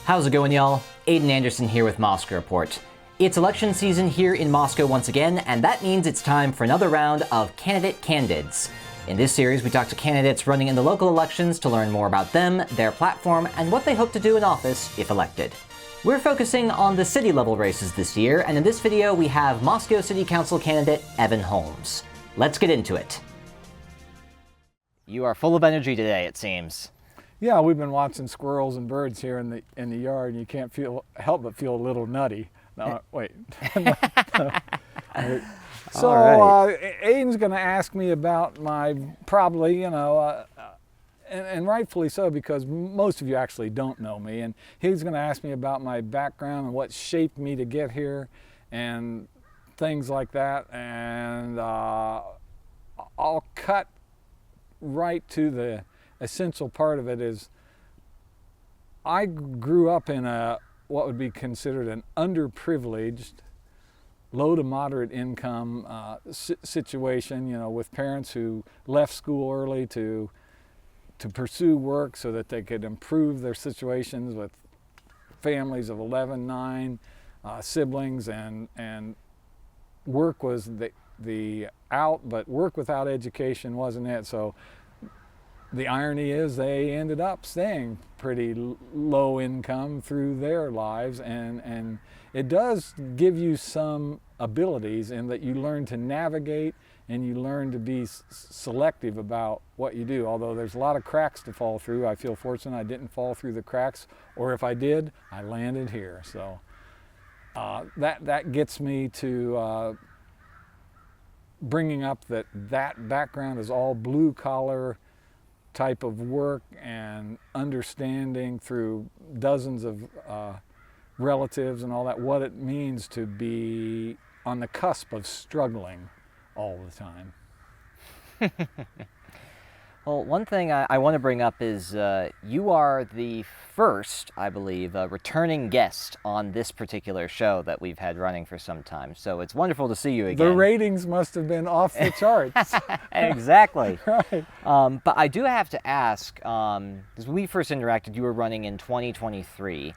How's it going, y'all? Aiden Anderson here with Moscow Report. It's election season here in Moscow once again, and that means it's time for another round of Candidate Candids. In this series, we talk to candidates running in the local elections to learn more about them, their platform, and what they hope to do in office if elected. We're focusing on the city-level races this year, and in this video, we have Moscow City Council candidate Evan Holmes. Let's get into it. You are full of energy today, it seems. Yeah, we've been watching squirrels and birds here in the yard, and you can't help but feel a little nutty. No, wait. So Aiden's going to ask me about my probably, and rightfully so, because most of you actually don't know me, and he's going to ask me about my background and what shaped me to get here, and things like that. And I'll cut right to the essential part of it. Is I grew up in what would be considered an underprivileged, low to moderate income situation, with parents who left school early to pursue work so that they could improve their situations, with families of 11, 9 siblings, and work was the out, but work without education wasn't it. So the irony is they ended up staying pretty low income through their lives, and it does give you some abilities in that you learn to navigate and you learn to be selective about what you do. Although there's a lot of cracks to fall through, I feel fortunate I didn't fall through the cracks, or if I did, I landed here. So that gets me to bringing up that background is all blue collar type of work, and understanding through dozens of relatives and all that what it means to be on the cusp of struggling all the time. Well, one thing I want to bring up is you are the first, I believe, returning guest on this particular show that we've had running for some time. So it's wonderful to see you again. The ratings must have been off the charts. Exactly. Right. But I do have to ask, because when we first interacted, you were running in 2023.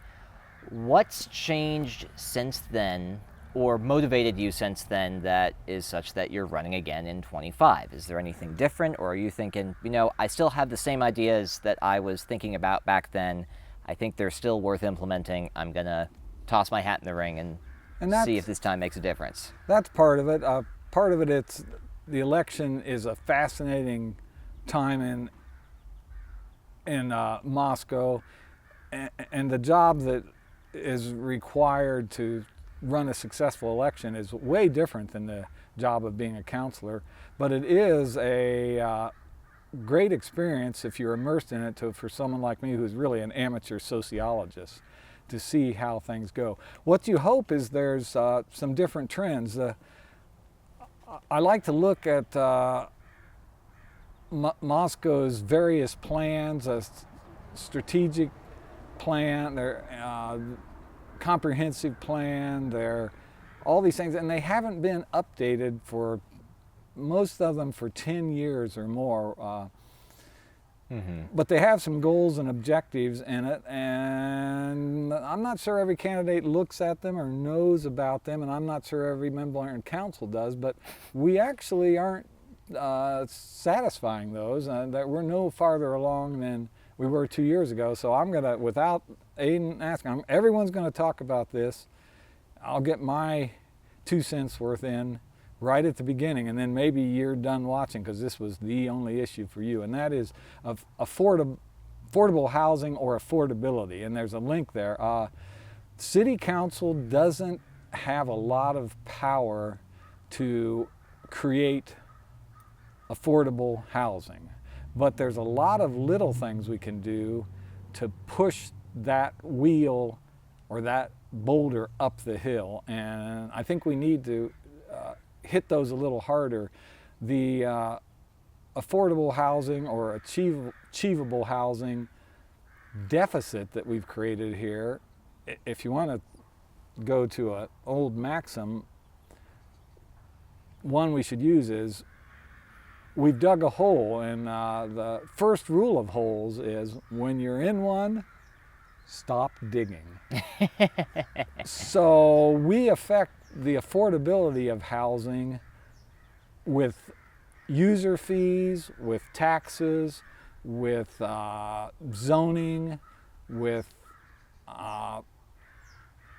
What's changed since then, or motivated you since then, that is such that you're running again in 25? Is there anything different, or are you thinking, I still have the same ideas that I was thinking about back then. I think they're still worth implementing. I'm going to toss my hat in the ring and see if this time makes a difference. That's part of it. Part of it, it's the election is a fascinating time in Moscow, and the job that is required to run a successful election is way different than the job of being a counselor, but it is a great experience if you're immersed in it for someone like me who's really an amateur sociologist, to see how things go. What you hope is there's some different trends. I like to look at Moscow's various plans, a strategic plan, their comprehensive plan, all these things, and they haven't been updated for most of them for 10 years or more. But they have some goals and objectives in it, and I'm not sure every candidate looks at them or knows about them, and I'm not sure every member in council does, but we actually aren't satisfying those, that we're no farther along than we were 2 years ago. So I'm gonna, without Aiden asking, everyone's gonna talk about this. I'll get my 2 cents worth in right at the beginning, and then maybe you're done watching because this was the only issue for you, and that is of affordable housing or affordability. And there's a link there. City council doesn't have a lot of power to create affordable housing, but there's a lot of little things we can do to push that wheel or that boulder up the hill, and I think we need to hit those a little harder. The affordable housing or achievable housing deficit that we've created here, if you want to go to an old maxim, one we should use is, we've dug a hole, and the first rule of holes is when you're in one, stop digging. So we affect the affordability of housing with user fees, with taxes, with zoning, with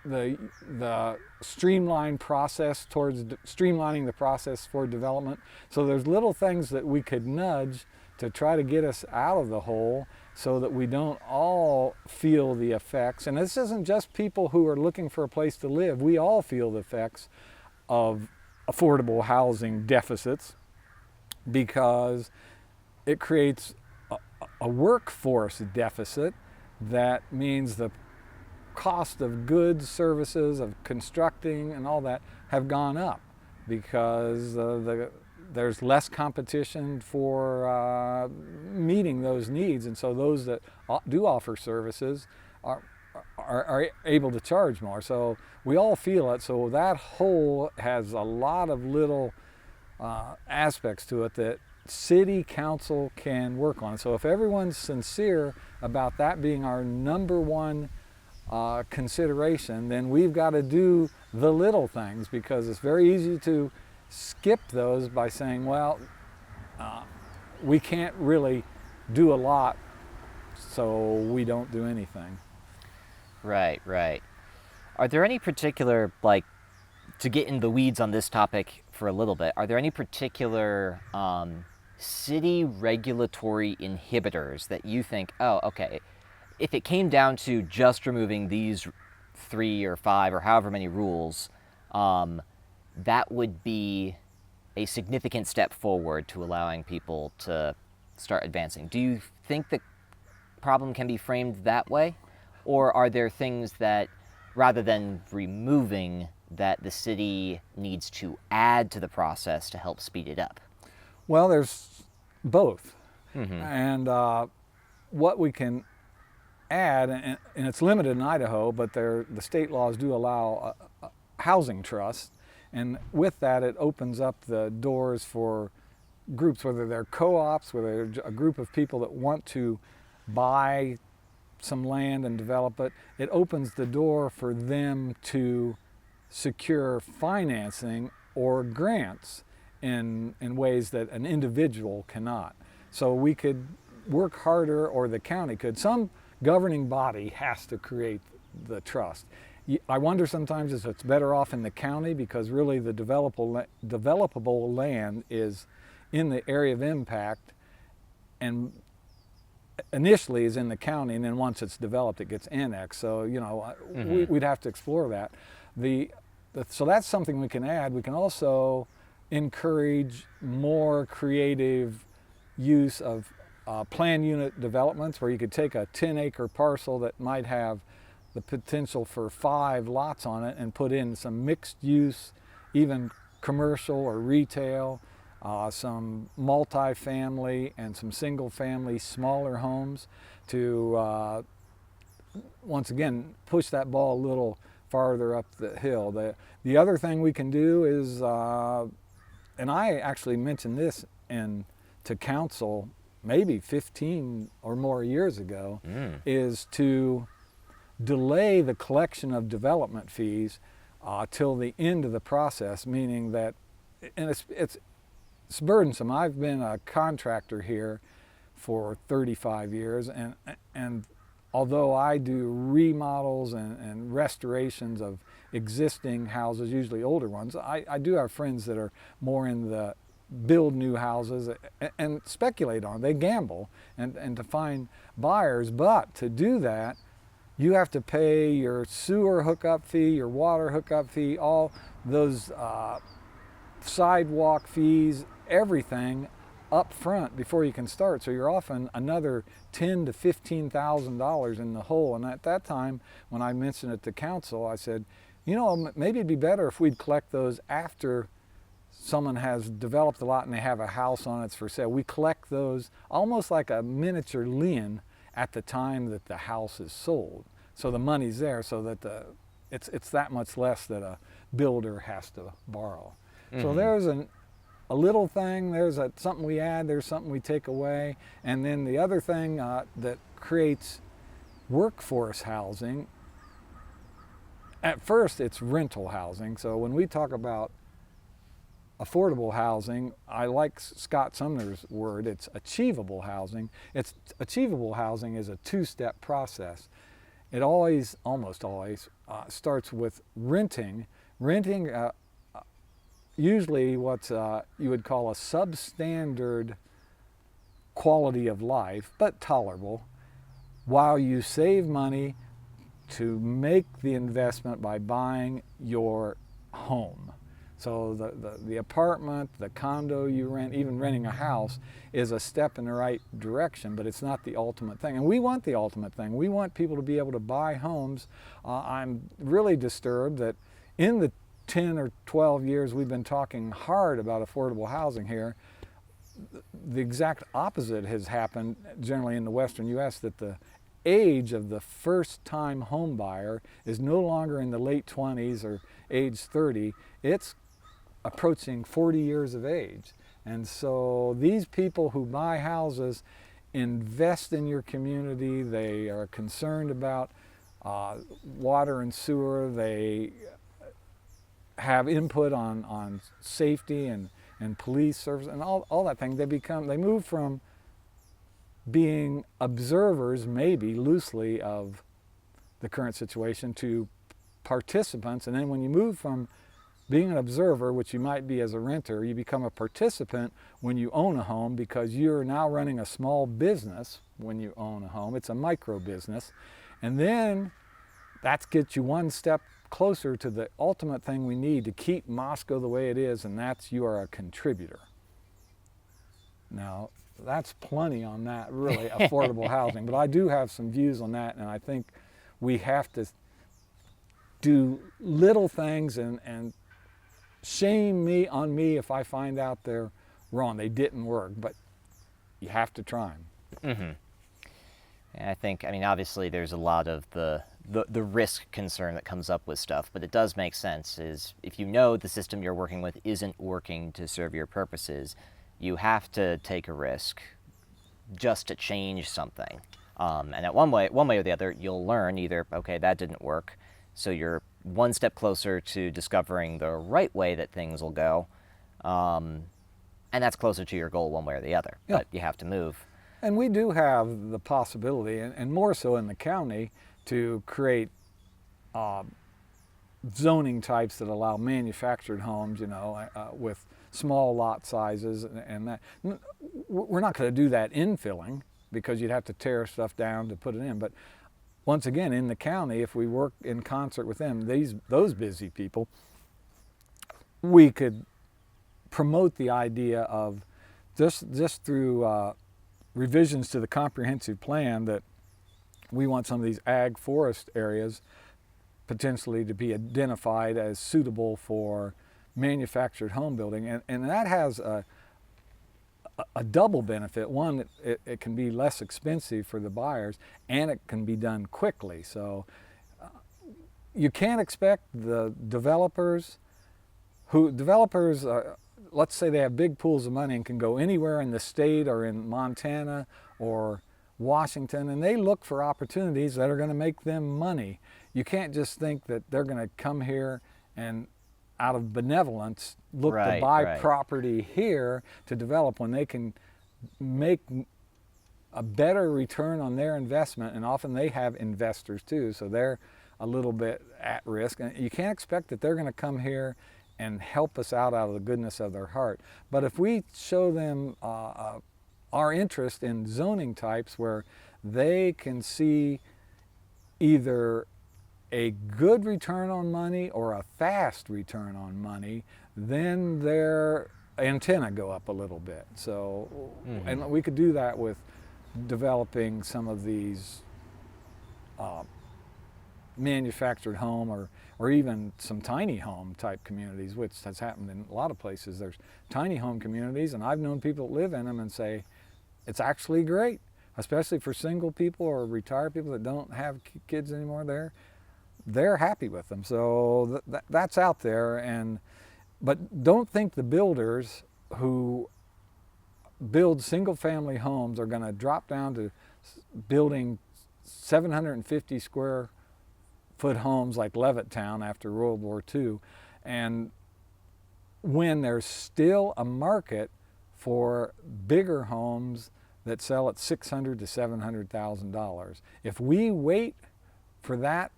the streamlined process towards streamlining the process for development. So there's little things that we could nudge to try to get us out of the hole so that we don't all feel the effects. And this isn't just people who are looking for a place to live. We all feel the effects of affordable housing deficits because it creates a workforce deficit that means the cost of goods, services, of constructing and all that have gone up because there's less competition for meeting those needs, and so those that do offer services are able to charge more. So we all feel it. So that whole has a lot of little aspects to it that city council can work on. So if everyone's sincere about that being our number one consideration, then we've got to do the little things, because it's very easy to skip those by saying, well, we can't really do a lot, so we don't do anything. Right, right. Are there any particular, like, to get in the weeds on this topic for a little bit, are there any particular city regulatory inhibitors that you think, oh, okay, if it came down to just removing these 3 or 5 or however many rules, that would be a significant step forward to allowing people to start advancing? Do you think the problem can be framed that way? Or are there things that, rather than removing, that the city needs to add to the process to help speed it up? Well, there's both. Mm-hmm. And what we can add, and it's limited in Idaho, but the state laws do allow a housing trust, and with that it opens up the doors for groups, whether they're co-ops, whether they're a group of people that want to buy some land and develop it. It opens the door for them to secure financing or grants in ways that an individual cannot. So we could work harder, or the county could. Some governing body has to create the trust. I wonder sometimes if it's better off in the county, because really the developable land is in the area of impact, and initially is in the county, and then once it's developed it gets annexed. So we'd have to explore that. So that's something we can add. We can also encourage more creative use of plan unit developments, where you could take a 10-acre parcel that might have the potential for 5 lots on it and put in some mixed use, even commercial or retail, some multi-family and some single-family smaller homes to once again push that ball a little farther up the hill. The other thing we can do is, and I actually mentioned this to council maybe 15 or more years ago, is to delay the collection of development fees till the end of the process, meaning that, and it's burdensome. I've been a contractor here for 35 years, and although I do remodels and restorations of existing houses, usually older ones, I do have friends that are more in the build new houses and speculate on it. They gamble and to find buyers, but to do that you have to pay your sewer hookup fee, your water hookup fee, all those sidewalk fees, everything up front before you can start. So you're often another $10,000 to $15,000 in the hole. And at that time, when I mentioned it to council, I said, maybe it'd be better if we'd collect those after someone has developed a lot and they have a house on it's for sale. We collect those almost like a miniature lien at the time that the house is sold. So the money's there, so that it's that much less that a builder has to borrow. Mm-hmm. So there's a little thing, there's something we add, there's something we take away, and then the other thing that creates workforce housing, at first it's rental housing. So when we talk about affordable housing, I like Scott Sumner's word, it's achievable housing. It's achievable housing is a two-step process. It almost always starts with renting. Renting usually what you would call a substandard quality of life, but tolerable, while you save money to make the investment by buying your home. So the apartment, the condo you rent, even renting a house is a step in the right direction, but it's not the ultimate thing. And we want the ultimate thing. We want people to be able to buy homes. I'm really disturbed that in the 10 or 12 years we've been talking hard about affordable housing here, the exact opposite has happened generally in the Western U.S., that the age of the first-time home buyer is no longer in the late 20s or age 30. It's approaching 40 years of age. And so these people who buy houses invest in your community. They are concerned about water and sewer. They have input on safety and police service and all that thing. They move from being observers, maybe loosely, of the current situation to participants. And then when you move from being an observer, which you might be as a renter, you become a participant when you own a home, because you're now running a small business when you own a home. It's a micro business. And then that gets you one step closer to the ultimate thing we need to keep Moscow the way it is, and that's you are a contributor. Now, that's plenty on that, really, affordable housing. But I do have some views on that, and I think we have to do little things and shame me if I find out they're wrong. They didn't work, but you have to try them. Mm-hmm. And I think, obviously there's a lot of the risk concern that comes up with stuff, but it does make sense. Is if you know the system you're working with isn't working to serve your purposes, you have to take a risk just to change something. And at one way or the other, you'll learn either, okay, that didn't work, so you're one step closer to discovering the right way that things will go, and that's closer to your goal one way or the other. Yeah. But you have to move. And we do have the possibility, and more so in the county, to create zoning types that allow manufactured homes, with small lot sizes and that. We're not going to do that infilling, because you'd have to tear stuff down to put it in. But once again, in the county, if we work in concert with them, those busy people, we could promote the idea of just through revisions to the comprehensive plan, that we want some of these ag forest areas potentially to be identified as suitable for manufactured home building. And that has a double benefit. One, it can be less expensive for the buyers, and it can be done quickly. So you can't expect the developers, let's say they have big pools of money and can go anywhere in the state or in Montana or Washington, and they look for opportunities that are going to make them money. You can't just think that they're going to come here and, out of benevolence, look to buy property here to develop, when they can make a better return on their investment. And often they have investors too, so they're a little bit at risk. And you can't expect that they're going to come here and help us out of the goodness of their heart. But if we show them our interest in zoning types where they can see either a good return on money or a fast return on money, then their antenna go up a little bit. So, and we could do that with developing some of these manufactured home or even some tiny home type communities, which has happened in a lot of places. There's tiny home communities, and I've known people that live in them and say it's actually great, especially for single people or retired people that don't have kids anymore. They're happy with them. So that's out there. But don't think the builders who build single family homes are going to drop down to building 750 square foot homes like Levittown after World War II, and when there's still a market for bigger homes that sell at $600,000 to $700,000. If we wait for that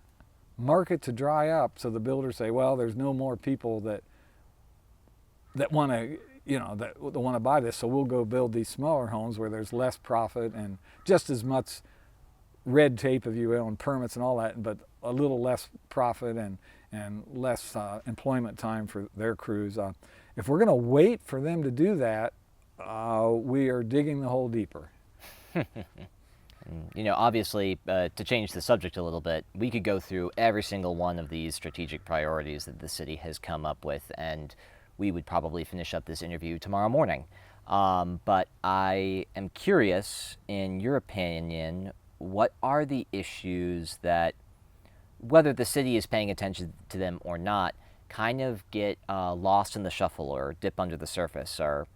market to dry up, so the builders say, well, there's no more people that want to, that want to buy this, so we'll go build these smaller homes where there's less profit and just as much red tape, if you will, and permits and all that, but a little less profit and less employment time for their crews. If we're going to wait for them to do that, we are digging the hole deeper. Obviously, to change the subject a little bit, we could go through every single one of these strategic priorities that the city has come up with, and we would probably finish up this interview tomorrow morning. But I am curious, in your opinion, what are the issues that, whether the city is paying attention to them or not, kind of get lost in the shuffle or dip under the surface? Or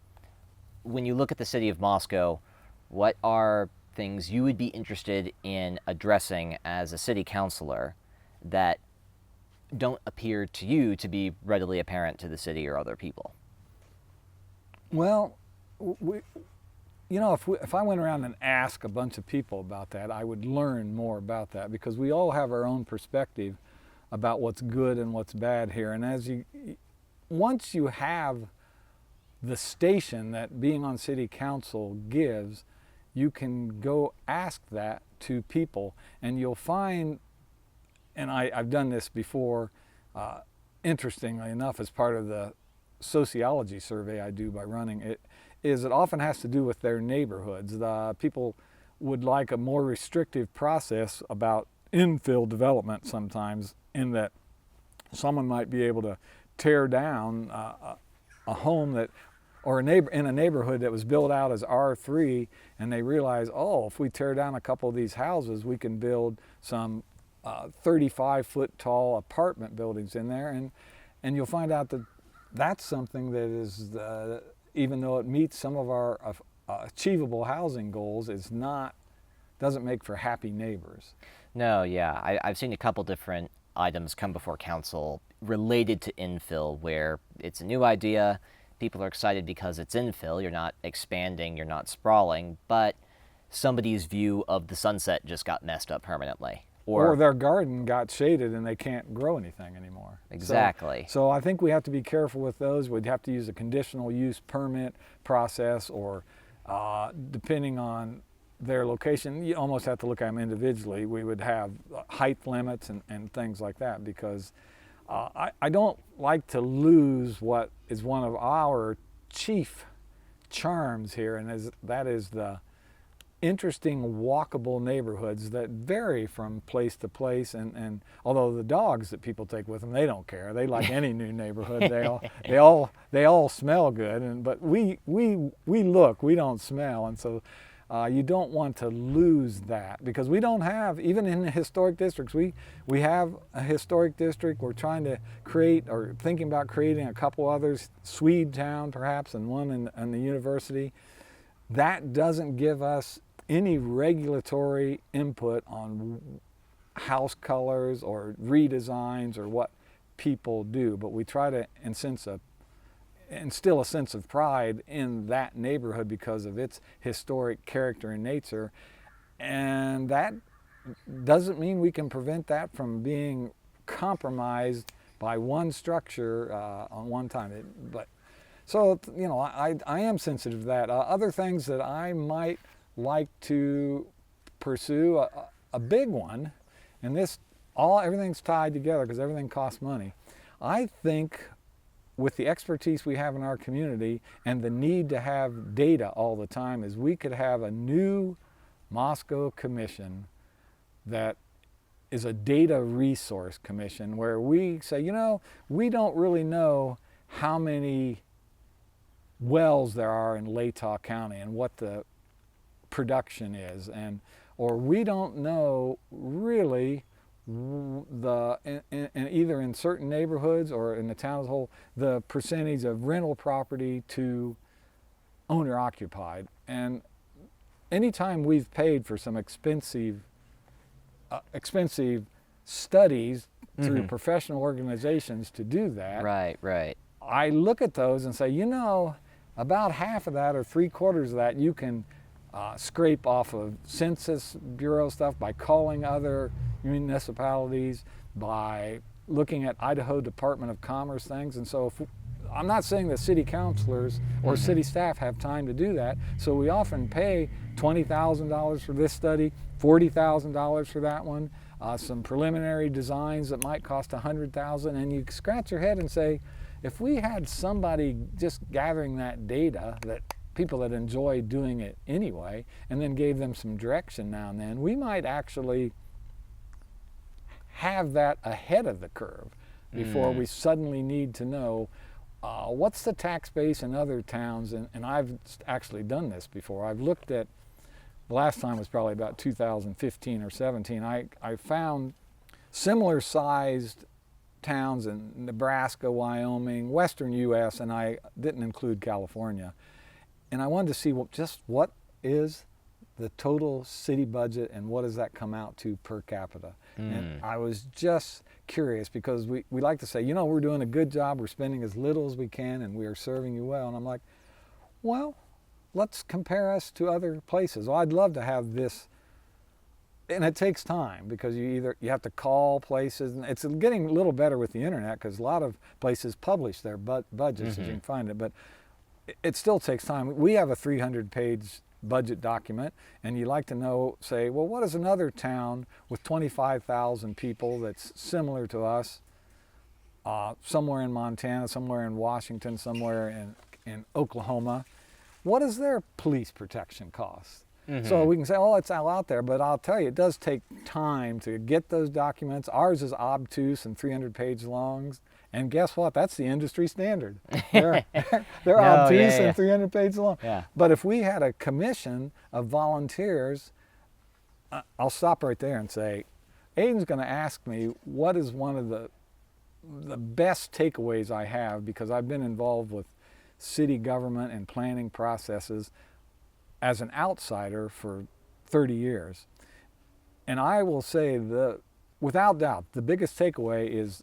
when you look at the city of Moscow, what are things you would be interested in addressing as a city councilor that don't appear to you to be readily apparent to the city or other people? Well, if I went around and asked a bunch of people about that, I would learn more about that, because we all have our own perspective about what's good and what's bad here. And once you have the station that being on city council gives, you can go ask that to people, and you'll find, and I've done this before, interestingly enough, as part of the sociology survey I do by running it, is it often has to do with their neighborhoods. The people would like a more restrictive process about infill development sometimes, in that someone might be able to tear down a home that, or in a neighborhood that was built out as R3, and they realize, oh, if we tear down a couple of these houses, we can build some 35-foot tall apartment buildings in there, and you'll find out that that's something that is, even though it meets some of our achievable housing goals, doesn't make for happy neighbors. No, yeah, I've seen a couple different items come before council related to infill, where it's a new idea. People are excited because it's infill. You're not expanding, you're not sprawling, but somebody's view of the sunset just got messed up permanently. Or their garden got shaded and they can't grow anything anymore. Exactly. So I think we have to be careful with those. We'd have to use a conditional use permit process, or depending on their location, you almost have to look at them individually. We would have height limits and things like that, because I don't like to lose what is one of our chief charms here, and that is the interesting walkable neighborhoods that vary from place to place, and although the dogs that people take with them, they don't care. They like any new neighborhood. They all smell good, but we look, we don't smell, and so you don't want to lose that, because we don't have, even in the historic districts, we have a historic district. We're trying to create, or thinking about creating, a couple others, Swedetown perhaps, and one in the university. That doesn't give us any regulatory input on house colors or redesigns or what people do, but we try to instill a sense of pride in that neighborhood because of its historic character and nature. And that doesn't mean we can prevent that from being compromised by one structure on one time. So I am sensitive to that. Other things that I might like to pursue, a big one, and everything's tied together because everything costs money. I think with the expertise we have in our community and the need to have data all the time, is we could have a new Moscow commission that is a data resource commission, where we say, we don't really know how many wells there are in Latah County and what the production is, or we don't know really either in certain neighborhoods or in the town as a whole, the percentage of rental property to owner occupied. And anytime we've paid for some expensive expensive studies through professional organizations to do that. Right, right. I look at those and say, you know, about half of that or 3/4 of that you can scrape off of Census Bureau stuff by calling other municipalities, by looking at Idaho Department of Commerce things. And so I'm not saying that city councilors or city staff have time to do that, so we often pay $20,000 for this study, $40,000 for that one, some preliminary designs that might cost $100,000, and you scratch your head and say, if we had somebody just gathering that data, that people that enjoy doing it anyway, and then gave them some direction now and then, we might actually have that ahead of the curve before we suddenly need to know what's the tax base in other towns. And I've actually done this before. I've looked at, the last time was probably about 2015 or 17. I found similar sized towns in Nebraska, Wyoming, western US, and I didn't include California. And I wanted to see just what is the total city budget and what does that come out to per capita. And I was just curious because we like to say, you know, we're doing a good job, we're spending as little as we can, and we are serving you well. And I'm like, well, let's compare us to other places. Well, I'd love to have this. And it takes time because you have to call places, and it's getting a little better with the internet because a lot of places publish their budgets, as you can find it, but it still takes time. We have a 300-page budget document, and you like to know, say, well, what is another town with 25,000 people that's similar to us, somewhere in Montana, somewhere in Washington, somewhere in Oklahoma, what is their police protection cost? So we can say, oh, it's all out there, but I'll tell you, it does take time to get those documents. Ours is obtuse and 300-page long, and guess what? That's the industry standard. They're obtuse and 300-page long. Yeah. But if we had a commission of volunteers, I'll stop right there and say, Aiden's going to ask me what is one of the best takeaways I have, because I've been involved with city government and planning processes as an outsider for 30 years. And I will say without doubt, the biggest takeaway is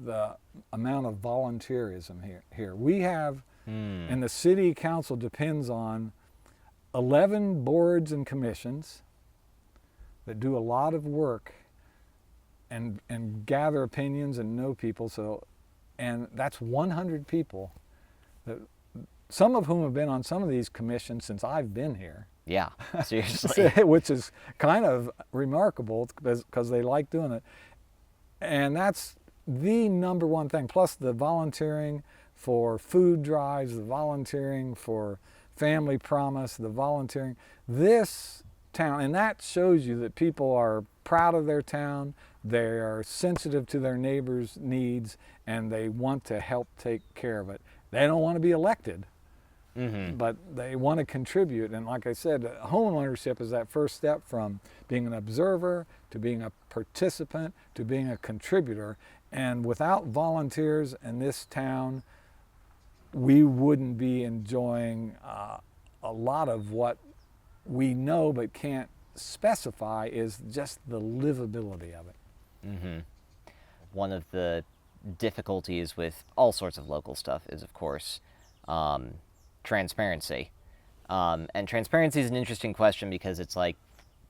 the amount of volunteerism here. We have, and the city council depends on 11 boards and commissions that do a lot of work and gather opinions and know people. And that's 100 people that, some of whom have been on some of these commissions since I've been here. Yeah, seriously. Which is kind of remarkable because they like doing it. And that's the number one thing. Plus the volunteering for food drives, the volunteering for Family Promise, the volunteering. This town, and that shows you that people are proud of their town, they are sensitive to their neighbors' needs, and they want to help take care of it. They don't want to be elected. But they want to contribute. And like I said, home ownership is that first step from being an observer to being a participant to being a contributor. And without volunteers in this town, we wouldn't be enjoying a lot of what we know but can't specify is just the livability of it. One of the difficulties with all sorts of local stuff is, of course, transparency. And transparency is an interesting question because it's like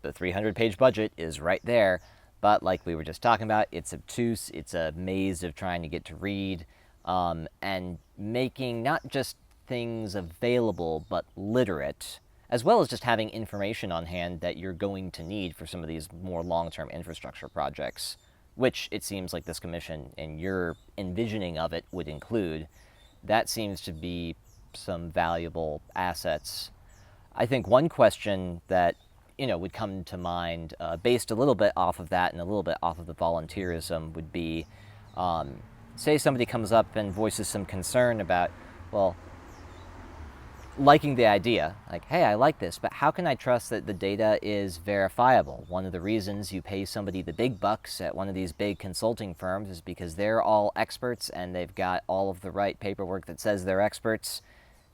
the 300-page budget is right there, but like we were just talking about, it's obtuse, it's a maze of trying to get to read, and making not just things available, but literate, as well as just having information on hand that you're going to need for some of these more long-term infrastructure projects, which it seems like this commission and your envisioning of it would include. That seems to be some valuable assets. I think one question that would come to mind, based a little bit off of that and a little bit off of the volunteerism, would be, say somebody comes up and voices some concern about, well, liking the idea, like, hey, I like this, but how can I trust that the data is verifiable? One of the reasons you pay somebody the big bucks at one of these big consulting firms is because they're all experts and they've got all of the right paperwork that says they're experts,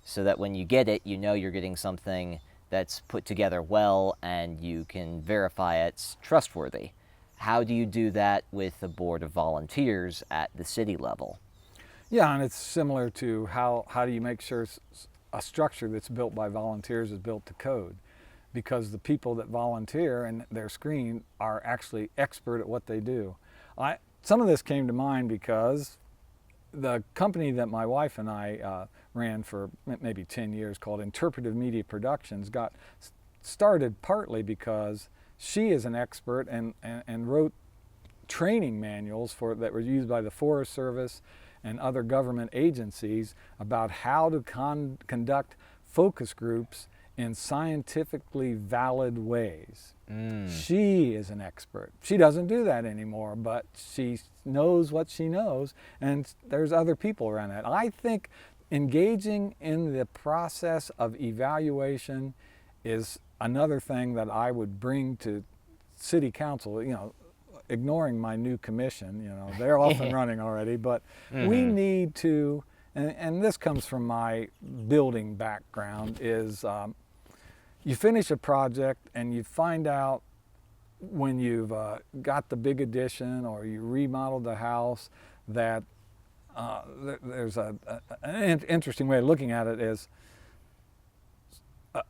so that when you get it, you know you're getting something that's put together well and you can verify it's trustworthy. how do you do that with a board of volunteers at the city level? Yeah, and it's similar to how do you make sure a structure that's built by volunteers is built to code, because the people that volunteer and their screen are actually expert at what they do. Some of this came to mind because the company that my wife and I ran for maybe 10 years, called Interpretive Media Productions, got started partly because she is an expert and wrote training manuals that were used by the Forest Service and other government agencies about how to conduct focus groups in scientifically valid ways. She is an expert. She doesn't do that anymore, but she knows what she knows, and there's other people around that. I think engaging in the process of evaluation is another thing that I would bring to city council, ignoring my new commission, they're off and running already, but we need to, and this comes from my building background, is you finish a project and you find out when you've got the big addition or you remodeled the house that there's an interesting way of looking at it. Is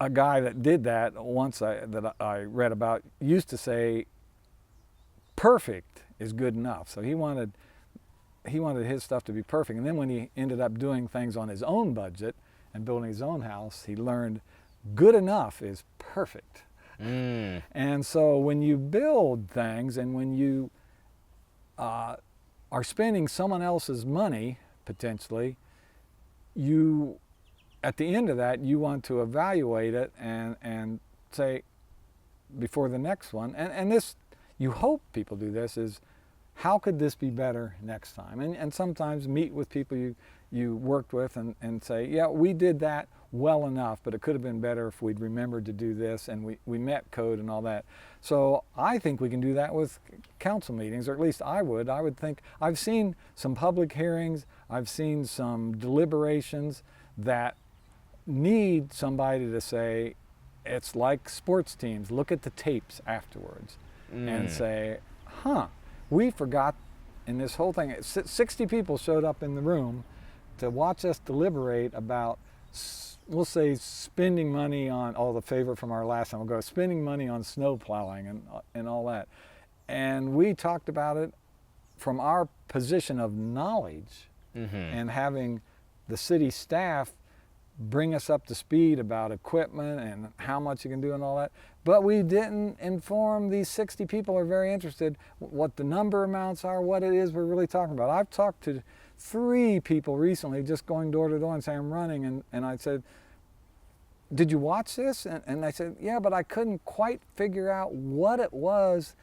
a guy that did that once that I read about used to say perfect is good enough. So he wanted his stuff to be perfect. And then when he ended up doing things on his own budget and building his own house, he learned good enough is perfect. And so when you build things and when you are spending someone else's money, potentially, at the end of that, you want to evaluate it and say, before the next one, and this, you hope people do this, is how could this be better next time? And sometimes meet with people you worked with and say, yeah, we did that well enough, but it could have been better if we'd remembered to do this and we met code and all that. So I think we can do that with council meetings, or at least I would think. I've seen some public hearings, I've seen some deliberations that need somebody to say, it's like sports teams, look at the tapes afterwards and say, we forgot in this whole thing, 60 people showed up in the room to watch us deliberate about, we'll say, spending money on, the favorite from our last time, we'll go spending money on snow plowing and all that. And we talked about it from our position of knowledge and having the city staff bring us up to speed about equipment and how much you can do and all that. But we didn't inform these 60 people are very interested what the number amounts are, what it is we're really talking about. I've talked to 3 people recently just going door to door and saying I'm running, and I said, did you watch this? And they said, yeah, but I couldn't quite figure out what it was,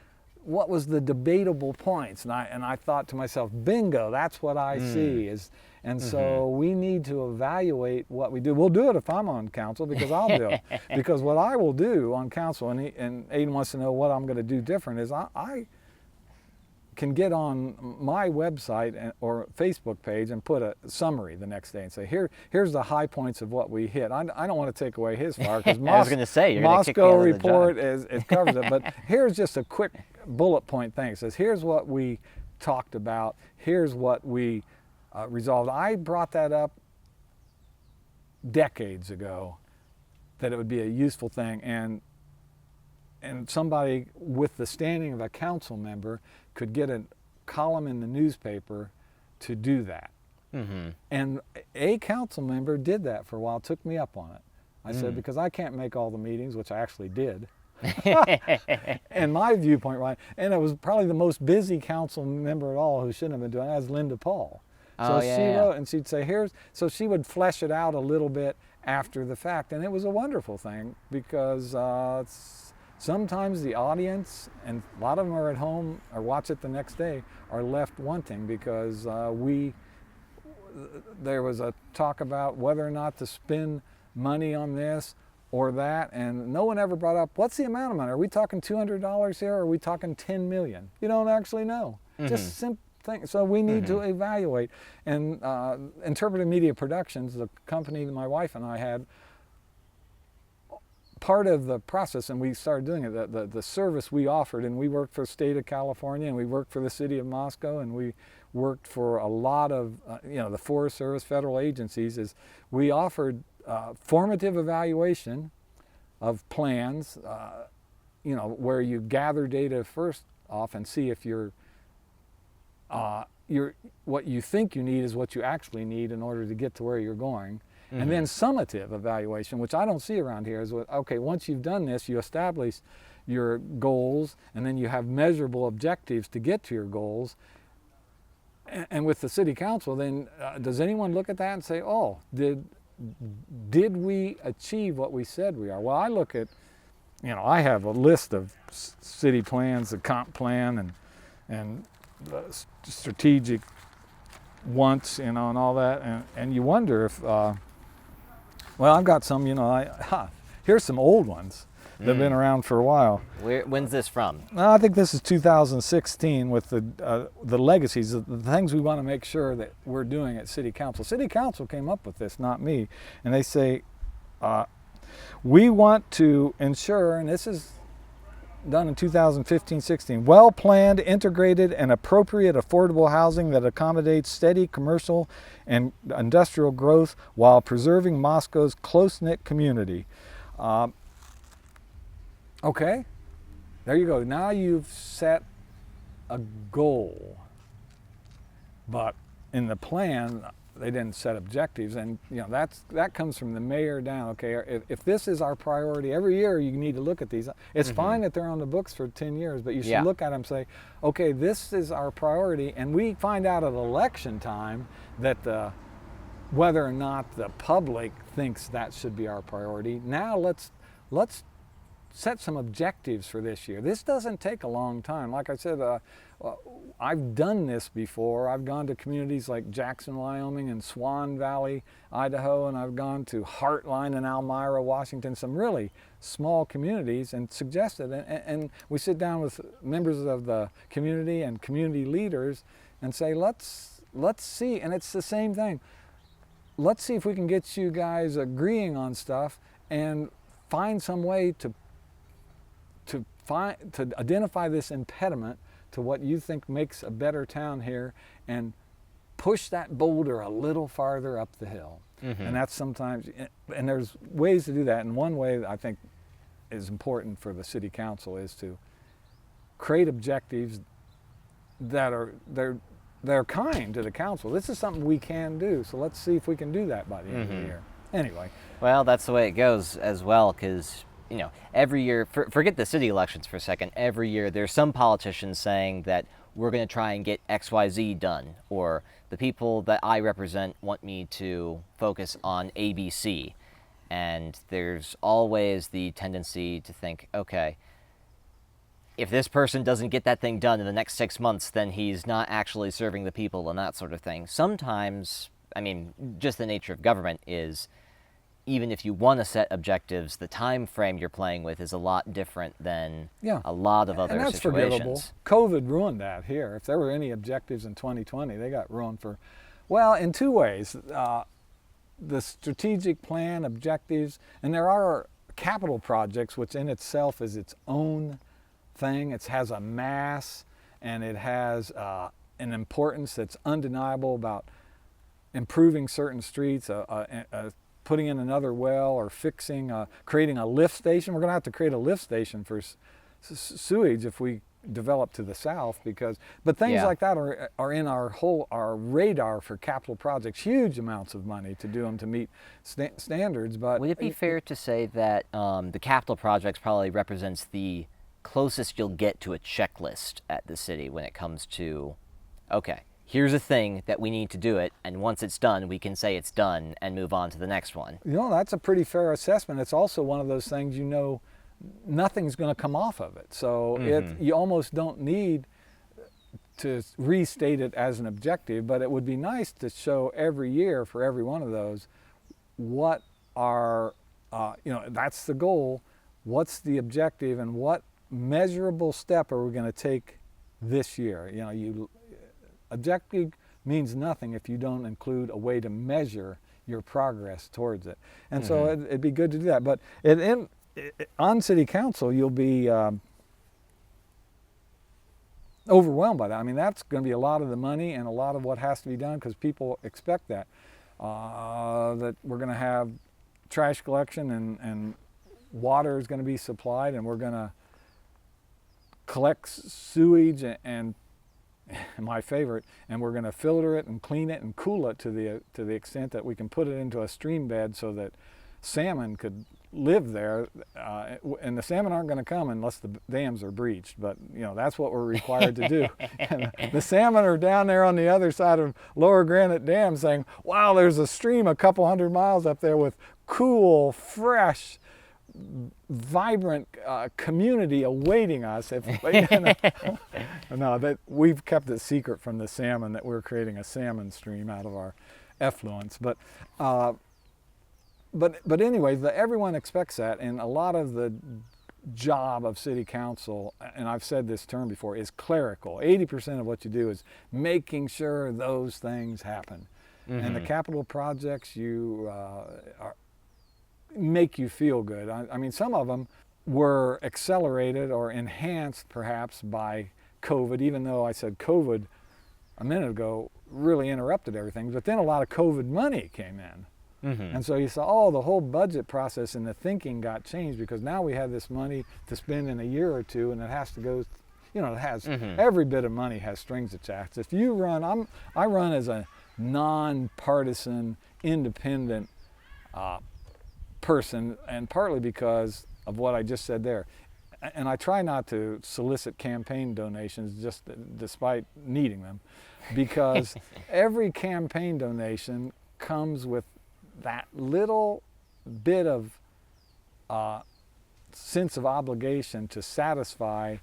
what was the debatable points. And I thought to myself, bingo, that's what I see is. And so we need to evaluate what we do. We'll do it if I'm on council, because I'll do it. Because what I will do on council, and Aiden wants to know what I'm going to do different, is I can get on my website or Facebook page and put a summary the next day and say, here's the high points of what we hit. I don't want to take away his fire, because I was going to say, you're Moscow report it covers it. But here's just a quick bullet point thing. It says, here's what we talked about. Here's what we resolved. I brought that up decades ago, that it would be a useful thing, and somebody with the standing of a council member could get a column in the newspaper to do that. And a council member did that for a while, took me up on it. I said, because I can't make all the meetings, which I actually did. And my viewpoint, right, and it was probably the most busy council member at all who shouldn't have been doing it, as Linda Paul. So she wrote, and she'd say, so she would flesh it out a little bit after the fact, and it was a wonderful thing, because sometimes the audience, and a lot of them are at home or watch it the next day, are left wanting, because there was a talk about whether or not to spend money on this or that, and no one ever brought up, what's the amount of money? Are we talking $200 here, or are we talking 10 million? You don't actually know. Just simple thing. So we need to evaluate. And Interpretive Media Productions, the company that my wife and I had, part of the process, and we started doing it, the service we offered, and we worked for the state of California, and we worked for the city of Moscow, and we worked for a lot of, the Forest Service, federal agencies, is we offered formative evaluation of plans, where you gather data first off and see if what you think you need is what you actually need in order to get to where you're going. Mm-hmm. And then summative evaluation, which I don't see around here, is okay, once you've done this, you establish your goals, and then you have measurable objectives to get to your goals. And with the city council, then does anyone look at that and say, oh, did we achieve what we said we are? Well, I look at, I have a list of city plans, the comp plan, and the strategic wants, and all that, and you wonder if, I've got some, here's some old ones that have been around for a while. When's this from? I think this is 2016 with the legacies, the things we want to make sure that we're doing at City Council. City Council came up with this, not me, and they say, we want to ensure, and this is done in 2015-16, well-planned, integrated, and appropriate affordable housing that accommodates steady commercial and industrial growth while preserving Moscow's close-knit community. Okay, there you go. Now you've set a goal, but in the plan, they didn't set objectives, and that comes from the mayor down. Okay, if this is our priority, every year you need to look at these. It's fine that they're on the books for 10 years, but you should look at them and say, okay, this is our priority, and we find out at election time that whether or not the public thinks that should be our priority. Now let's set some objectives for this year. This doesn't take a long time. Like I said, I've done this before. I've gone to communities like Jackson, Wyoming, and Swan Valley, Idaho, and I've gone to Heartline and Elmira, Washington, some really small communities, and suggested, and we sit down with members of the community and community leaders and say, let's see, and it's the same thing. Let's see if we can get you guys agreeing on stuff and find some way to identify this impediment to what you think makes a better town here, and push that boulder a little farther up the hill. Mm-hmm. And that's sometimes, and there's ways to do that. And one way that I think is important for the city council is to create objectives that are kind to the council. This is something we can do, so let's see if we can do that by the end of the year. Anyway. Well, that's the way it goes as well, because every year, forget the city elections for a second, every year there's some politicians saying that we're going to try and get XYZ done, or the people that I represent want me to focus on ABC. And there's always the tendency to think, okay, if this person doesn't get that thing done in the next 6 months, then he's not actually serving the people and that sort of thing. Sometimes, just the nature of government is, even if you want to set objectives, the time frame you're playing with is a lot different than a lot of other situations. Forgivable. COVID ruined that here. If there were any objectives in 2020, they got ruined in two ways. The strategic plan objectives, and there are capital projects, which in itself is its own thing. It has a mass, and it has an importance that's undeniable about improving certain streets, putting in another well, or creating a lift station. We're going to have to create a lift station for sewage if we develop to the south, but things like that are in our radar for capital projects. Huge amounts of money to do them to meet standards. But would it be fair to say that the capital projects probably represents the closest you'll get to a checklist at the city when it comes to, okay, here's a thing that we need to do it, and once it's done, we can say it's done and move on to the next one? That's a pretty fair assessment. It's also one of those things, nothing's going to come off of it. So you almost don't need to restate it as an objective, but it would be nice to show every year for every one of those what are, that's the goal, what's the objective, and what measurable step are we going to take this year. Objective means nothing if you don't include a way to measure your progress towards it. And so it'd be good to do that. But on city council, you'll be overwhelmed by that. I mean, that's going to be a lot of the money and a lot of what has to be done because people expect that. That we're going to have trash collection and water is going to be supplied, and we're going to collect sewage and my favorite, and we're going to filter it and clean it and cool it to the extent that we can put it into a stream bed so that salmon could live there, and the salmon aren't going to come unless the dams are breached, but that's what we're required to do. And the salmon are down there on the other side of Lower Granite Dam saying, wow, there's a stream a couple hundred miles up there with cool, fresh, vibrant community awaiting us. No, that we've kept it secret from the salmon that we're creating a salmon stream out of our effluents, but anyway, everyone expects that, and a lot of the job of city council, and I've said this term before, is clerical. 80% of what you do is making sure those things happen. Mm-hmm. And the capital projects make you feel good. I mean, some of them were accelerated or enhanced perhaps by COVID, even though I said COVID a minute ago really interrupted everything, but then a lot of COVID money came in. Mm-hmm. And so you saw, the whole budget process and the thinking got changed because now we have this money to spend in a year or two, and it has to go, it has, mm-hmm. every bit of money has strings attached. If you run, I run as a nonpartisan, independent person, and partly because of what I just said there. And I try not to solicit campaign donations just despite needing them, because every campaign donation comes with that little bit of sense of obligation to satisfy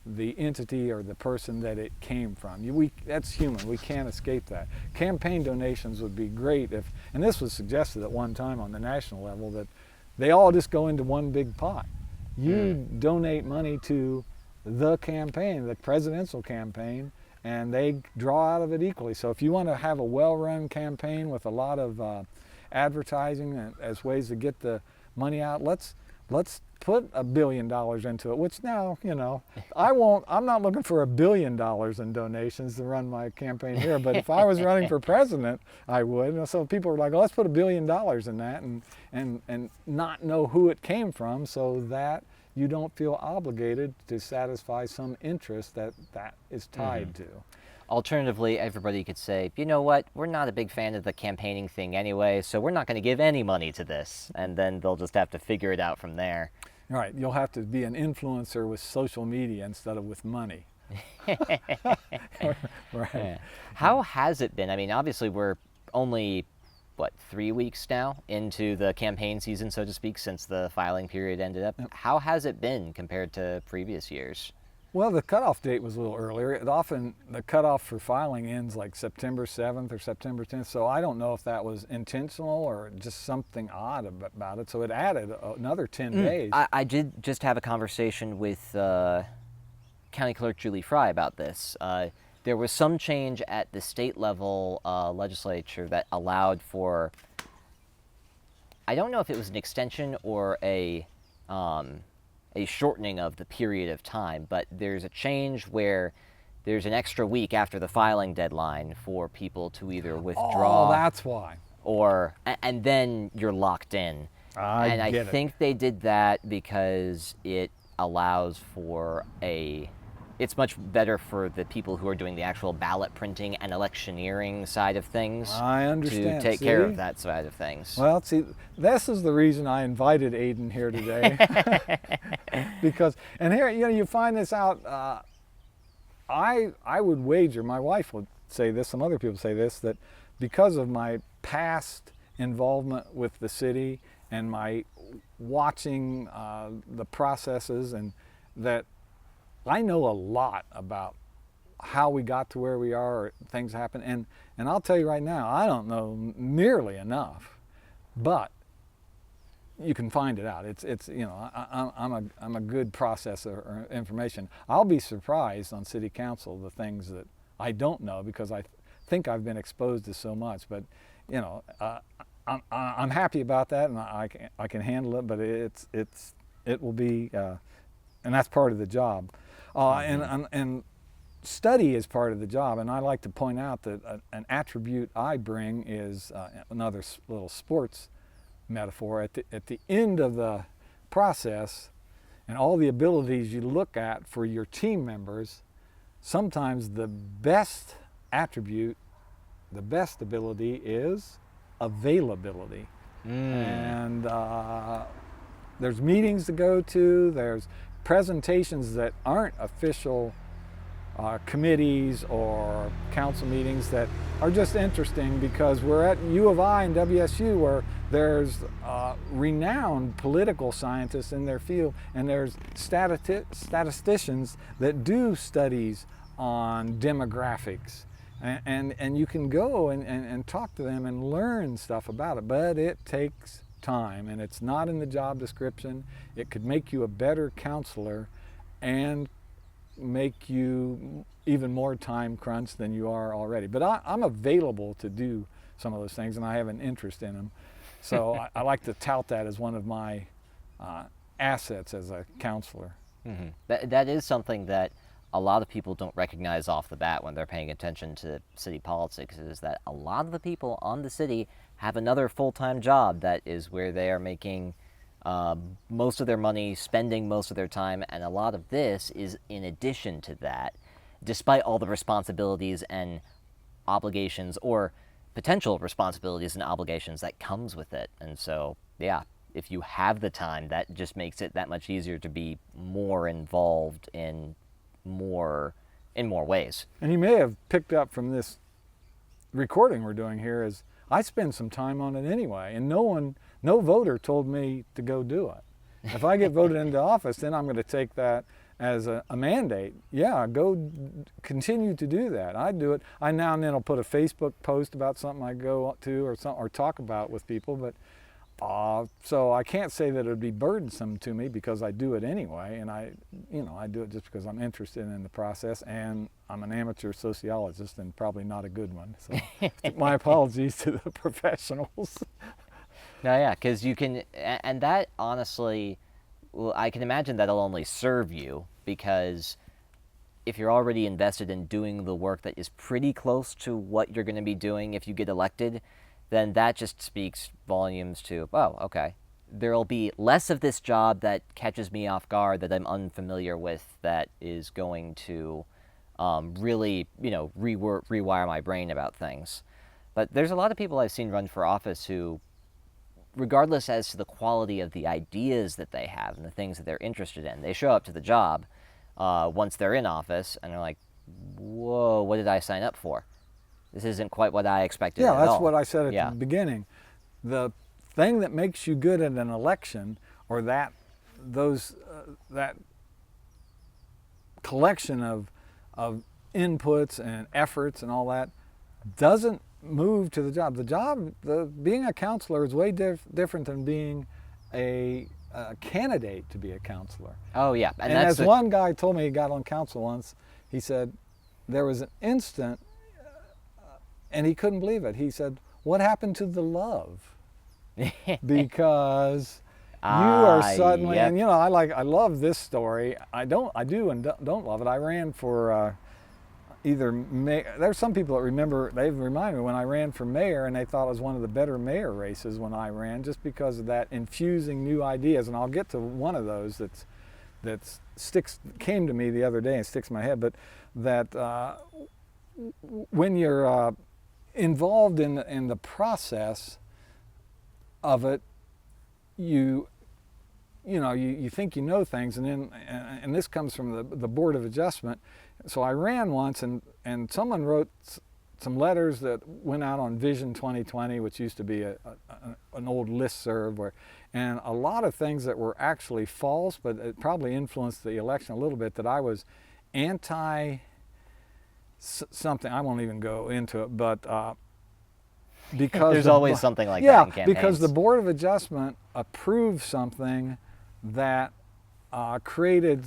the entity or the person that it came from. That's human. We can't escape that. Campaign donations would be great if, and this was suggested at one time on the national level, that they all just go into one big pot. You donate money to the campaign, the presidential campaign, and they draw out of it equally. So if you want to have a well-run campaign with a lot of advertising as ways to get the money out, let's put $1 billion into it, which now, I'm not looking for $1 billion in donations to run my campaign here, but if I was running for president, I would. So people were like, let's put $1 billion in that and not know who it came from, so that you don't feel obligated to satisfy some interest that is tied to. Alternatively, everybody could say, you know what, we're not a big fan of the campaigning thing anyway, so we're not going to give any money to this. And then they'll just have to figure it out from there. Right, you'll have to be an influencer with social media instead of with money. Right. Yeah. How has it been? I mean, obviously we're only, 3 weeks now into the campaign season, so to speak, since the filing period ended up. Yep. How has it been compared to previous years? Well, the cutoff date was a little earlier. Often the cutoff for filing ends like September 7th or September 10th, so I don't know if that was intentional or just something odd about it. So it added another 10 days. I did just have a conversation with County Clerk Julie Fry about this. There was some change at the state level legislature that allowed for, I don't know if it was an extension or a shortening of the period of time, but there's a change where there's an extra week after the filing deadline for people to either withdraw. Oh, that's why. And then you're locked in. I think they did that because it allows for it's much better for the people who are doing the actual ballot printing and electioneering side of things. I understand. To take care of that side of things. Well, see, this is the reason I invited Aiden here today. Because, and here, you find this out, I would wager, my wife would say this, some other people say this, that because of my past involvement with the city and my watching the processes, and that I know a lot about how we got to where we are, or things happen, and I'll tell you right now, I don't know nearly enough, but you can find it out. I'm a good processor of information. I'll be surprised on city council the things that I don't know, because I think I've been exposed to so much. But I'm happy about that, and I can handle it. But it's it will be, and that's part of the job. And study is part of the job, and I like to point out that an attribute I bring is another little sports metaphor. At the end of the process, and all the abilities you look at for your team members, sometimes the best attribute, the best ability is availability. And there's meetings to go to, there's presentations that aren't official committees or council meetings that are just interesting because we're at U of I and WSU where there's renowned political scientists in their field, and there's statisticians that do studies on demographics. And you can go and talk to them and learn stuff about it, but it takes time, and it's not in the job description. It could make you a better counselor and make you even more time crunch than you are already. But I'm available to do some of those things, and I have an interest in them. So I like to tout that as one of my assets as a counselor. That is something that a lot of people don't recognize off the bat when they're paying attention to city politics, is that a lot of the people on the city have another full-time job that is where they are making most of their money, spending most of their time, and a lot of this is in addition to that, despite all the responsibilities and obligations, or potential responsibilities and obligations that comes with it. And so, yeah, if you have the time, that just makes it that much easier to be more involved in more ways. And you may have picked up from this recording we're doing here is I spend some time on it anyway, and no voter told me to go do it. If I get voted into office, then I'm going to take that as a mandate. Yeah, go continue to do that. I do it. I now and then will put a Facebook post about something I go to or talk about with people, but so I can't say that it would be burdensome to me because I do it anyway, and I do it just because I'm interested in the process, and I'm an amateur sociologist and probably not a good one. So my apologies to the professionals. No, yeah, because you can, and that honestly, well, I can imagine that'll only serve you, because if you're already invested in doing the work that is pretty close to what you're going to be doing if you get elected, then that just speaks volumes to, oh, okay, there'll be less of this job that catches me off guard, that I'm unfamiliar with, that is going to really, rewire my brain about things. But there's a lot of people I've seen run for office who, regardless as to the quality of the ideas that they have and the things that they're interested in, they show up to the job once they're in office and they're like, whoa, what did I sign up for? This isn't quite what I expected at all. Yeah, that's what I said at the beginning. The thing that makes you good at an election, or that collection of inputs and efforts and all that, doesn't move to the job. Being a counselor is way different than being a candidate to be a counselor. Oh yeah, and as one guy told me, he got on council once, he said there was an instant, and he couldn't believe it. He said, "What happened to the love?" Because you are suddenly, yep. And I love this story. I do and don't love it. I ran for there's some people that they remind me when I ran for mayor, and they thought it was one of the better mayor races when I ran, just because of that infusing new ideas. And I'll get to one of those that came to me the other day and sticks in my head. But that when you're involved in the process of it, you think you know things, and this comes from the Board of Adjustment. So I ran once, and someone wrote some letters that went out on Vision 2020, which used to be an old listserv, and a lot of things that were actually false, but it probably influenced the election a little bit, that I was anti something. I won't even go into it, but because there's always something like that in campaigns. Because the Board of Adjustment approved something that created,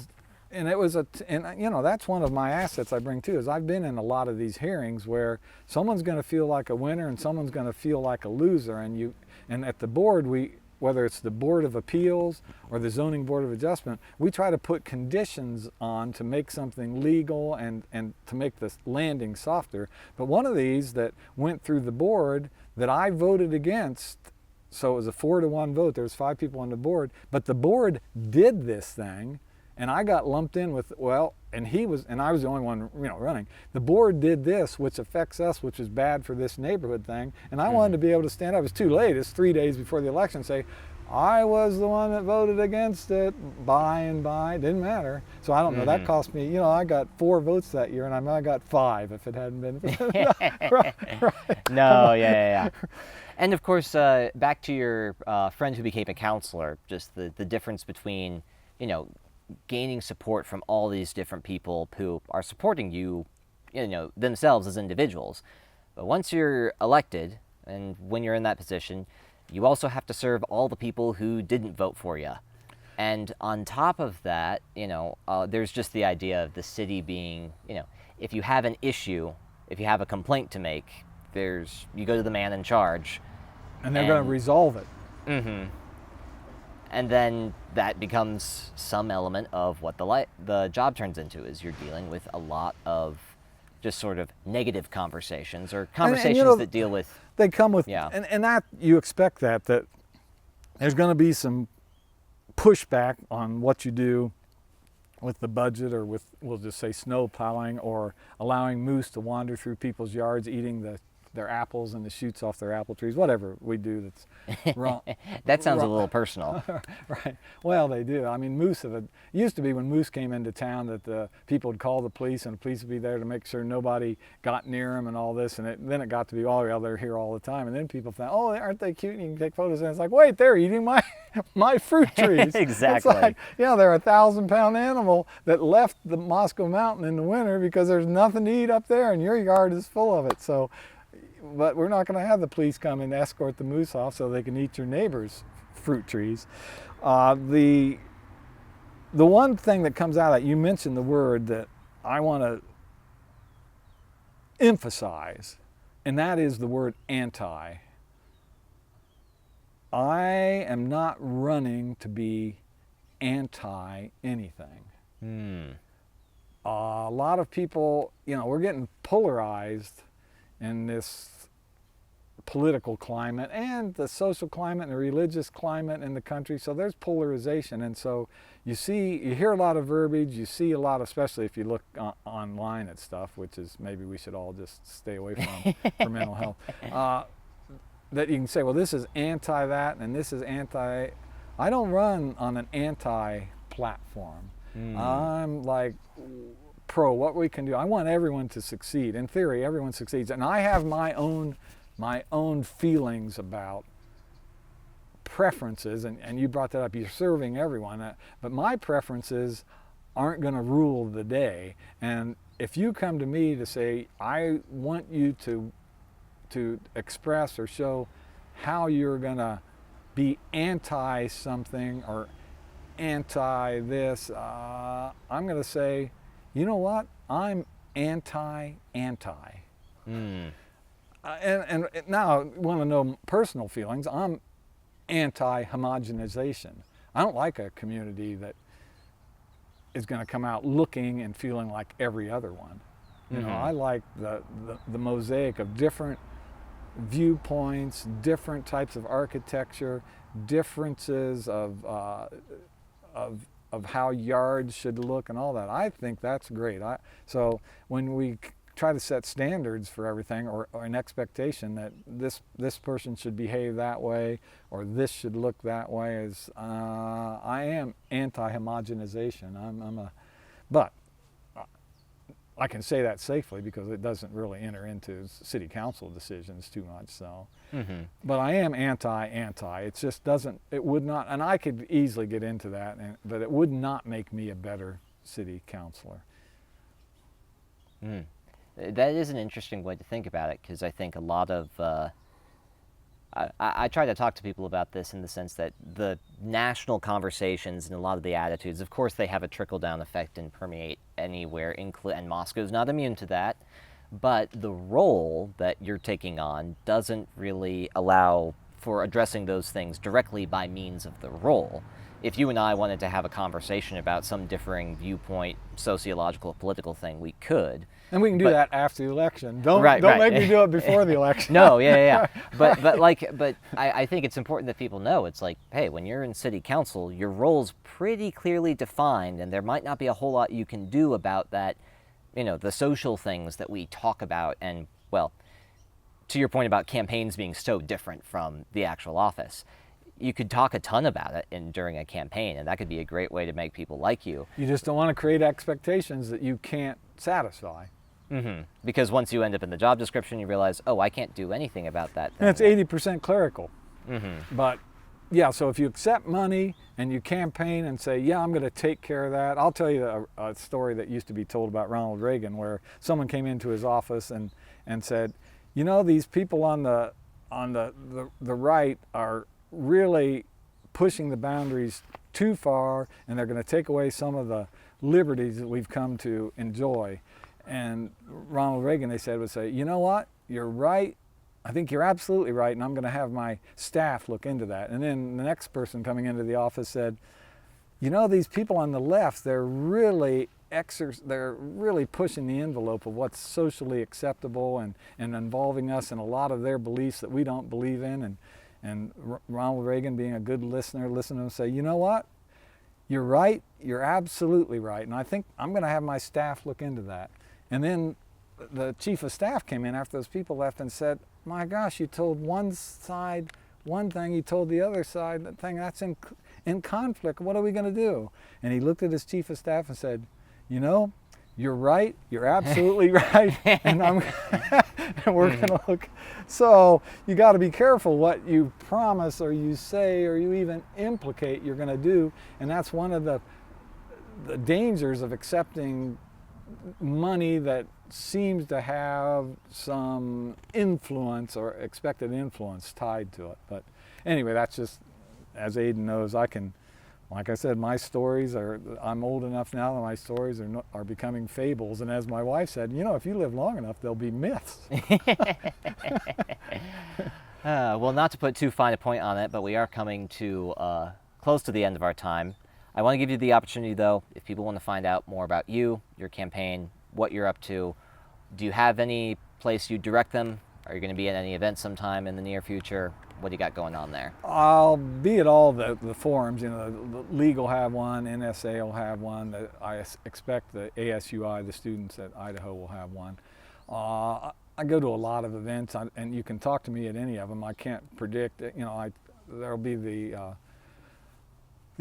and it was that's one of my assets I bring too, is I've been in a lot of these hearings where someone's going to feel like a winner and someone's going to feel like a loser, and at the board whether it's the Board of Appeals or the Zoning Board of Adjustment, we try to put conditions on to make something legal and to make the landing softer. But one of these that went through the board that I voted against, so it was a 4-to-1 vote, there was 5 people on the board, but the board did this thing, and I got lumped in with, well, and I was the only one, running. The board did this, which affects us, which is bad for this neighborhood thing. And I wanted to be able to stand up. It was too late. It's 3 days before the election. Say, I was the one that voted against it. By and by, didn't matter. So I don't know. That cost me. I got 4 votes that year, and I might have got 5 if it hadn't been. Right. No, yeah. And of course, back to your friend who became a counselor. Just the difference between, gaining support from all these different people who are supporting you, themselves as individuals. But once you're elected, and when you're in that position, you also have to serve all the people who didn't vote for you. And on top of that, there's just the idea of the city being, if you have an issue, if you have a complaint to make, you go to the man in charge. And they're going to resolve it. Mm-hmm. And then that becomes some element of what the job turns into, is you're dealing with a lot of just sort of negative conversations, or conversations that deal with... They come with... Yeah. And that, you expect that there's going to be some pushback on what you do with the budget, or with, we'll just say, snow plowing, or allowing moose to wander through people's yards eating their apples and the shoots off their apple trees, whatever we do that's wrong. That sounds a little personal. Right. Well, they do. I mean, moose used to be, when moose came into town, that the people would call the police, and the police would be there to make sure nobody got near them and all this. And then it got to be, they're here all the time. And then people thought, oh, aren't they cute? And you can take photos. And it's like, wait, they're eating my fruit trees. Exactly. It's like, they're a 1,000-pound animal that left the Moscow Mountain in the winter because there's nothing to eat up there, and your yard is full of it. So. But we're not going to have the police come and escort the moose off so they can eat your neighbor's fruit trees. The one thing that comes out of that, you mentioned the word that I want to emphasize, and that is the word anti. I am not running to be anti anything. A lot of people, we're getting polarized in this political climate, and the social climate and the religious climate in the country. So there's polarization, and so you hear a lot of verbiage, you see a lot, especially if you look online at stuff, which is maybe we should all just stay away from for mental health, that you can say, well, this is anti that and this is anti. I don't run on an anti platform. I'm like pro what we can do. I want everyone to succeed. In theory, everyone succeeds, and I have my own feelings about preferences, and you brought that up. You're serving everyone, but my preferences aren't going to rule the day. And if you come to me to say, I want you to express or show how you're going to be anti something or anti this, I'm going to say, you know what? I'm anti. And now, want to know personal feelings? I'm anti-homogenization. I don't like a community that is going to come out looking and feeling like every other one. I like the mosaic of different viewpoints, different types of architecture, differences of how yards should look and all that. I think that's great. So when we try to set standards for everything, or an expectation that this person should behave that way or this should look that way, I am anti-homogenization. But I can say that safely because it doesn't really enter into city council decisions too much. So, but I am anti. It just doesn't. It would not, and I could easily get into that, but it would not make me a better city councilor. That is an interesting way to think about it, because I think a lot of I try to talk to people about this in the sense that the national conversations and a lot of the attitudes, of course, they have a trickle-down effect and permeate anywhere, and Moscow's not immune to that, but the role that you're taking on doesn't really allow for addressing those things directly by means of the role. If you and I wanted to have a conversation about some differing viewpoint, sociological, political thing, we could. And we can do that after the election. Don't Right. make me do it before the election. No, yeah. But I think it's important that people know, it's like, hey, when you're in city council, your role's pretty clearly defined, and there might not be a whole lot you can do about that, the social things that we talk about. And, well, to your point about campaigns being so different from the actual office, you could talk a ton about it during a campaign, and that could be a great way to make people like you. You just don't want to create expectations that you can't satisfy. Mm-hmm. Because once you end up in the job description, you realize, oh, I can't do anything about that thing. And it's 80% clerical. Mm-hmm. But yeah, so if you accept money and you campaign and say, yeah, I'm going to take care of that. I'll tell you a story that used to be told about Ronald Reagan, where someone came into his office and said, these people on the right are really pushing the boundaries too far, and they're going to take away some of the liberties that we've come to enjoy. And Ronald Reagan, they said, would say, you know what, you're right. I think you're absolutely right, and I'm going to have my staff look into that. And then the next person coming into the office said, these people on the left, they're really pushing the envelope of what's socially acceptable and involving us in a lot of their beliefs that we don't believe in. And Ronald Reagan, being a good listener, listened to him say, you know what, you're right, you're absolutely right, and I think I'm going to have my staff look into that. And then the chief of staff came in after those people left and said, my gosh, you told one side one thing, you told the other side that thing, that's in conflict, what are we going to do? And he looked at his chief of staff and said, you're right, you're absolutely right, and we're going to look. So you got to be careful what you promise or you say or you even implicate you're going to do, and that's one of the dangers of accepting money that seems to have some influence or expected influence tied to it. But anyway, that's just, as Aidan knows, like I said, my stories I'm old enough now that my stories are becoming fables. And as my wife said, if you live long enough, they'll be myths. Well, not to put too fine a point on it, but we are coming to close to the end of our time. I want to give you the opportunity, though, if people want to find out more about you, your campaign, what you're up to, do you have any place you direct them? Are you going to be at any events sometime in the near future? What do you got going on there? I'll be at all the forums. The League will have one, NSA will have one. I expect the ASUI, the students at Idaho, will have one. I go to a lot of events, and you can talk to me at any of them. I can't predict. There'll be the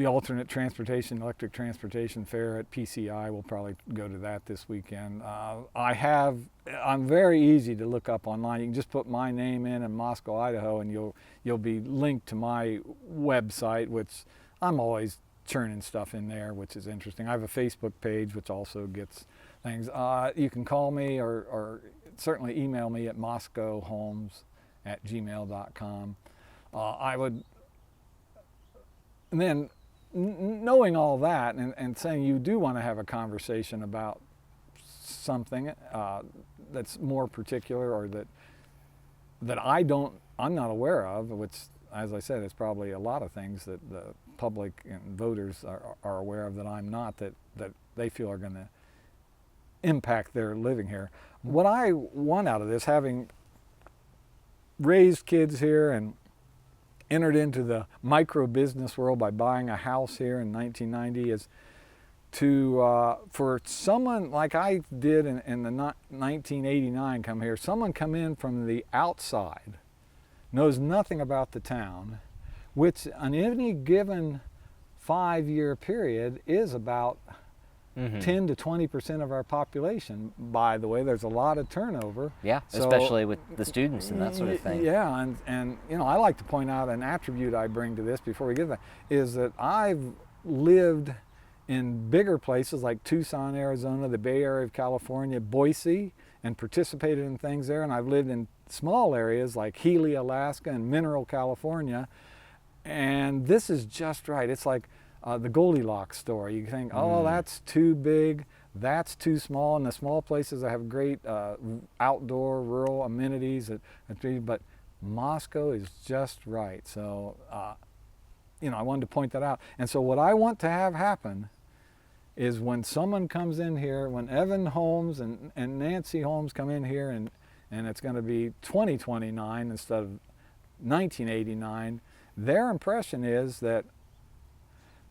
alternate transportation, electric transportation fair at PCI. We'll probably go to that this weekend. I'm very easy to look up online. You can just put my name in Moscow, Idaho, and you'll be linked to my website, which I'm always churning stuff in there, which is interesting. I have a Facebook page, which also gets things. You can call me or certainly email me at moscowholmes@gmail.com. And then knowing all that and saying you do want to have a conversation about something that's more particular or that I'm not aware of, which, as I said, is probably a lot of things that the public and voters are aware of that I'm not, that they feel are going to impact their living here. What I want out of this, having raised kids here and entered into the micro business world by buying a house here in 1990, is for someone like I did in the 1989 come here, someone come in from the outside, knows nothing about the town, which on any given 5-year period is about 10 to 20% of our population. By the way, there's a lot of turnover. Yeah, so, especially with the students and that sort of thing. Yeah, and I like to point out an attribute I bring to this before we get to that, is that I've lived in bigger places like Tucson, Arizona, the Bay Area of California, Boise, and participated in things there, and I've lived in small areas like Healy, Alaska, and Mineral, California, and this is just right. It's like the Goldilocks story. You think, oh, that's too big, that's too small. In the small places, I have great outdoor, rural amenities, but Moscow is just right. So, I wanted to point that out. And so what I want to have happen is when someone comes in here, when Evan Holmes and Nancy Holmes come in here, and it's going to be 2029 instead of 1989, their impression is that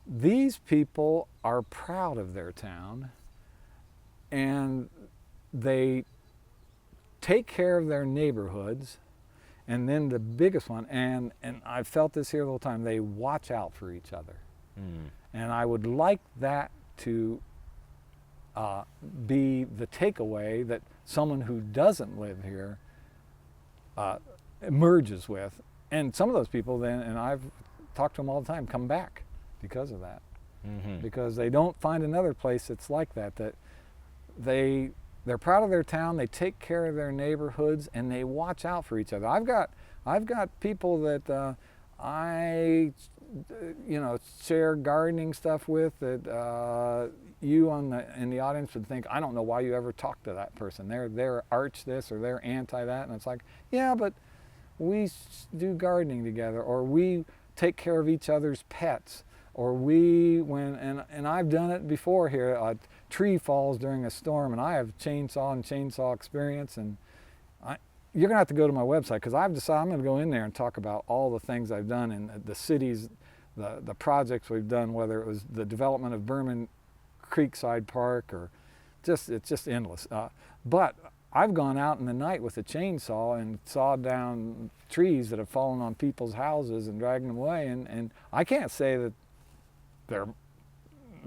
these people are proud of their town and they take care of their neighborhoods. And then the biggest one, and I've felt this here the whole time, they watch out for each other. And I would like that to be the takeaway that someone who doesn't live here emerges with. And some of those people then, and I've talked to them all the time, come back because of that. Because they don't find another place that's like that, that they're proud of their town, they take care of their neighborhoods, and they watch out for each other. I've got people that I share gardening stuff with that you in the audience would think, I don't know why you ever talk to that person. They're arch this or they're anti that, and it's like, yeah, but we do gardening together, or we take care of each other's pets, or and I've done it before here. A tree falls during a storm, and I have chainsaw experience, and you're gonna have to go to my website, because I've decided I'm gonna go in there and talk about all the things I've done in the cities, the projects we've done, whether it was the development of Berman Creekside Park, or it's just endless. But I've gone out in the night with a chainsaw and sawed down trees that have fallen on people's houses and dragged them away, and I can't say that they're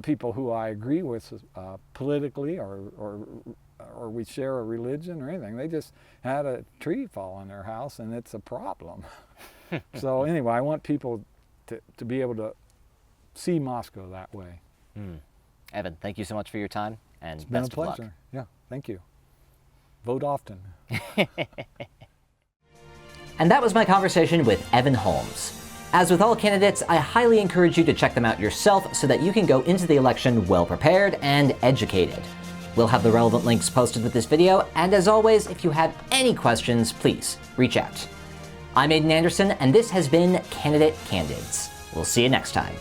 people who I agree with politically, or we share a religion or anything. They just had a tree fall on their house, and it's a problem. So anyway, I want people to be able to see Moscow that way. Evan, thank you so much for your time, and it's been best a pleasure. of luck. Yeah, thank you. Vote often. And that was my conversation with Evan Holmes. As with all candidates, I highly encourage you to check them out yourself so that you can go into the election well prepared and educated. We'll have the relevant links posted with this video, and as always, if you have any questions, please reach out. I'm Aiden Anderson, and this has been Candidate Candids. We'll see you next time.